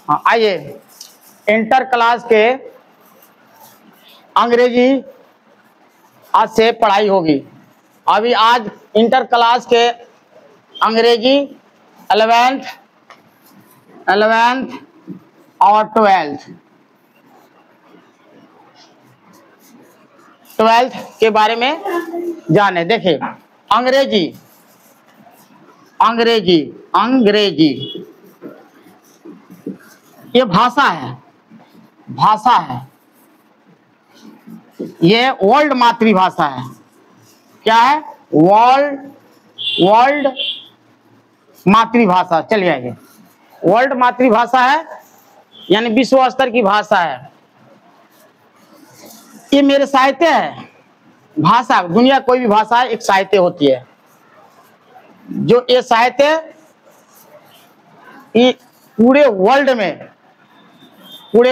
हाँ आइए, inter class के अंग्रेजी आज से पढ़ाई होगी। अभी आज इंटर क्लास के अंग्रेजी 11th और 12th के बारे में जाने। देखिए, अंग्रेजी अंग्रेजी अंग्रेजी ये भाषा है, भाषा है, ये वर्ल्ड मातृभाषा है। क्या है? वर्ल्ड मातृभाषा। चलिए आइए, वर्ल्ड मातृभाषा है यानी विश्व स्तर की भाषा है। ये मेरे साहित्य है। भाषा, दुनिया कोई भी भाषा है, एक साहित्य होती है। जो ये साहित्य ये पूरे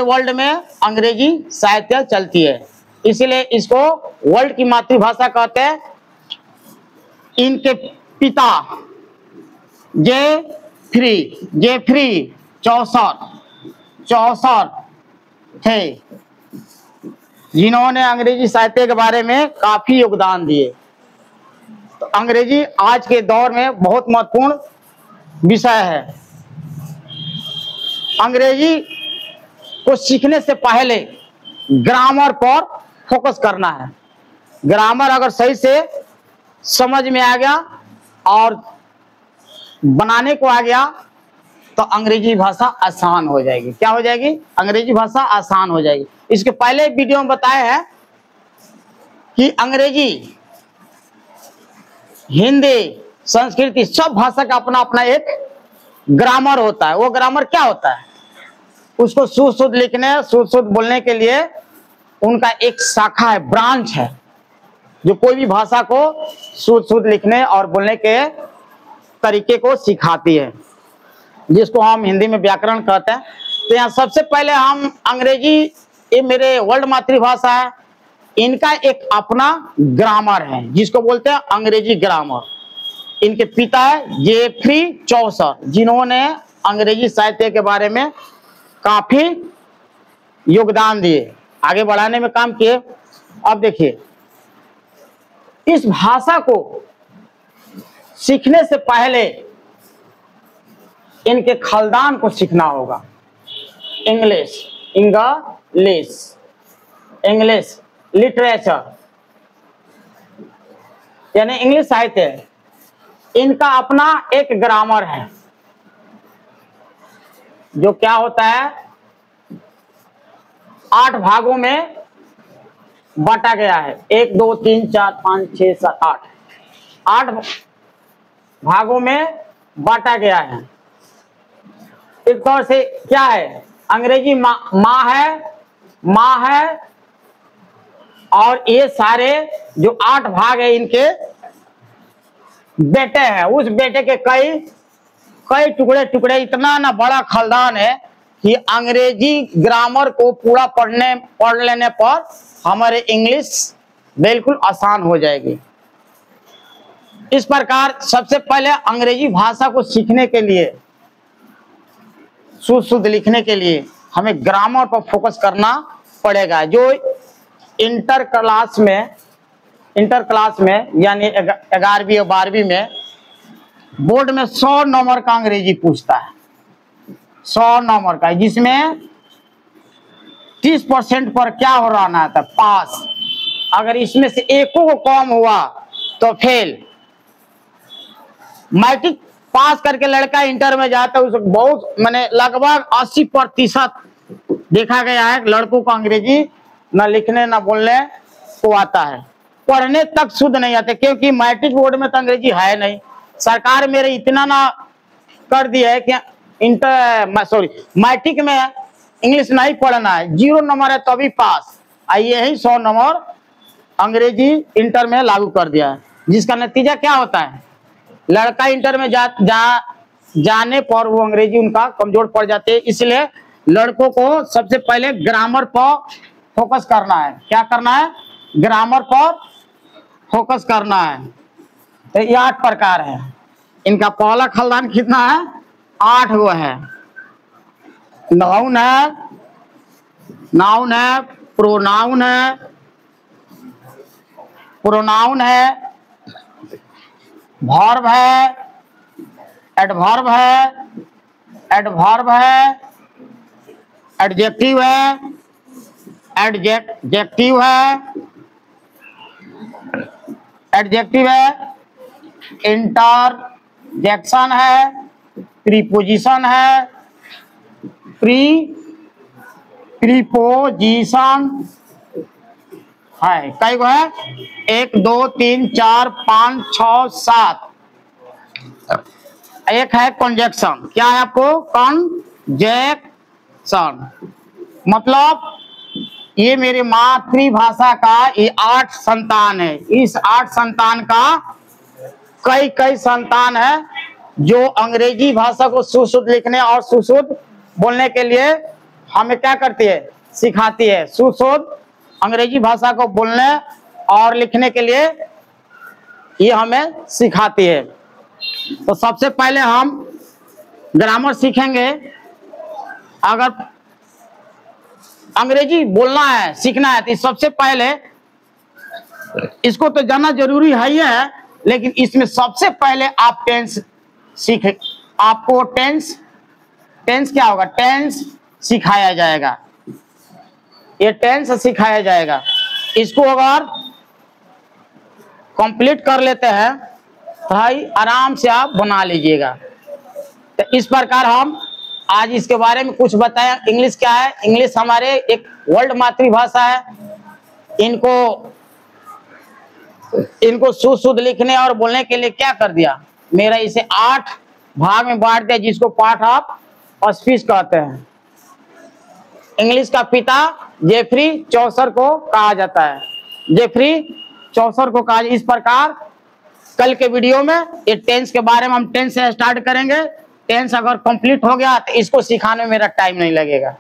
वर्ल्ड में अंग्रेजी साहित्य चलती है, इसलिए इसको वर्ल्ड की मातृभाषा कहते हैं। इनके पिता जेफ्री चौसर थे, जिन्होंने अंग्रेजी साहित्य के बारे में काफी योगदान दिए। तो अंग्रेजी आज के दौर में बहुत महत्वपूर्ण विषय है। अंग्रेजी को सीखने से पहले ग्रामर पर फोकस करना है। ग्रामर अगर सही से समझ में आ गया और बनाने को आ गया तो अंग्रेजी भाषा आसान हो जाएगी। क्या हो जाएगी? अंग्रेजी भाषा आसान हो जाएगी। इसके पहले वीडियो में बताया है कि अंग्रेजी, हिंदी, संस्कृति सब भाषा का अपना अपना एक ग्रामर होता है। वो ग्रामर क्या होता है? उसको शुद्ध लिखने, शुद्ध बोलने के लिए उनका एक शाखा है, ब्रांच है, जो कोई भी भाषा को शुद्ध लिखने और बोलने के तरीके को सिखाती है, जिसको हम हिंदी में व्याकरण कहते हैं। तो यहाँ सबसे पहले हम अंग्रेजी, ये मेरे वर्ल्ड मातृभाषा है, इनका एक अपना ग्रामर है जिसको बोलते हैं अंग्रेजी ग्रामर। इनके पिता है जेफ्री चौसर, जिन्होंने अंग्रेजी साहित्य के बारे में काफी योगदान दिए, आगे बढ़ाने में काम किए। अब देखिए, इस भाषा को सीखने से पहले इनके खानदान को सीखना होगा। इंग्लिश लिटरेचर यानी इंग्लिश साहित्य, इनका अपना एक ग्रामर है जो क्या होता है, 8 भागों में बांटा गया है। 1 2 3 4 5 6 7 8 भागों में बांटा गया है। एक तौर से क्या है, अंग्रेजी माँ है और ये सारे जो 8 भाग है इनके बेटे हैं। उस बेटे के कई टुकड़े, इतना ना बड़ा खानदान है कि अंग्रेजी ग्रामर को पूरा पढ़ लेने पर हमारे इंग्लिश बिल्कुल आसान हो जाएगी। इस प्रकार सबसे पहले अंग्रेजी भाषा को सीखने के लिए, शुद्ध लिखने के लिए हमें ग्रामर पर फोकस करना पड़ेगा। जो इंटर क्लास में यानी 11वीं और 12वीं में बोर्ड में 100 नंबर का अंग्रेजी पूछता है, 100 नंबर का, जिसमें 30% पर क्या हो रहा था, पास। अगर इसमें से एको को कम हुआ तो फेल। मैट्रिक पास करके लड़का इंटर में जाता है, उसको बहुत माने लगभग 80% देखा गया है लड़कों को अंग्रेजी न लिखने न बोलने को आता है, पढ़ने तक शुद्ध नहीं आते, क्योंकि मैट्रिक बोर्ड में तो अंग्रेजी है नहीं। सरकार मेरे इतना ना कर दिया है कि मैट्रिक में इंग्लिश नहीं पढ़ना है, 0 नंबर है तभी पास। यही 100 नंबर अंग्रेजी इंटर में लागू कर दिया है, जिसका नतीजा क्या होता है, लड़का इंटर में जाने पर वो अंग्रेजी उनका कमजोर पड़ जाते हैं। इसलिए लड़कों को सबसे पहले ग्रामर पर फोकस करना है। क्या करना है? ग्रामर पर फोकस करना है। तो ये 8 प्रकार है। इनका पहला खानदान कितना है? 8 गो है। नाउन है, नाउन है, प्रोनाउन है, प्रोनाउन है, वर्ब है, एडवर्ब है, एडवर्ब है, एडजेक्टिव है, एडजेक्टिव है, एडजेक्टिव है, इंटरजेक्शन है, प्रीपोजिशन है, प्रीपोजिशन है। कई गो है? 1 2 3 4 5 6 7। एक है कंजक्शन। क्या है आपको? कंजक्शन मतलब ये मेरी मातृभाषा का ये 8 संतान है। इस 8 संतान का कई संतान है जो अंग्रेजी भाषा को सुशुद्ध लिखने और सुशुद्ध बोलने के लिए हमें क्या करती है? सिखाती है। सुशुद्ध अंग्रेजी भाषा को बोलने और लिखने के लिए ये हमें सिखाती है। तो सबसे पहले हम ग्रामर सीखेंगे। अगर अंग्रेजी बोलना है, सीखना है, तो सबसे पहले इसको तो जानना जरूरी है ही है, लेकिन इसमें सबसे पहले आप टेंस सीखे। आपको टेंस क्या होगा? टेंस सिखाया जाएगा। ये टेंस सिखाया जाएगा। इसको अगर कंप्लीट कर लेते हैं तो भाई आराम से आप बना लीजिएगा। तो इस प्रकार हम आज इसके बारे में कुछ बताएं। इंग्लिश क्या है? इंग्लिश हमारे एक वर्ल्ड मातृभाषा है। इनको सुशुद्ध लिखने और बोलने के लिए क्या कर दिया? मेरा इसे 8 भाग में बांट दिया, जिसको पार्ट ऑफ स्पीच कहते हैं। इंग्लिश का पिता जेफरी चौसर को कहा जाता है। जेफरी चौसर को कहा। इस प्रकार कल के वीडियो में ये टेंस के बारे में हम टेंस से स्टार्ट करेंगे। टेंस अगर कंप्लीट हो गया तो इसको सिखाने में मेरा टाइम नहीं लगेगा।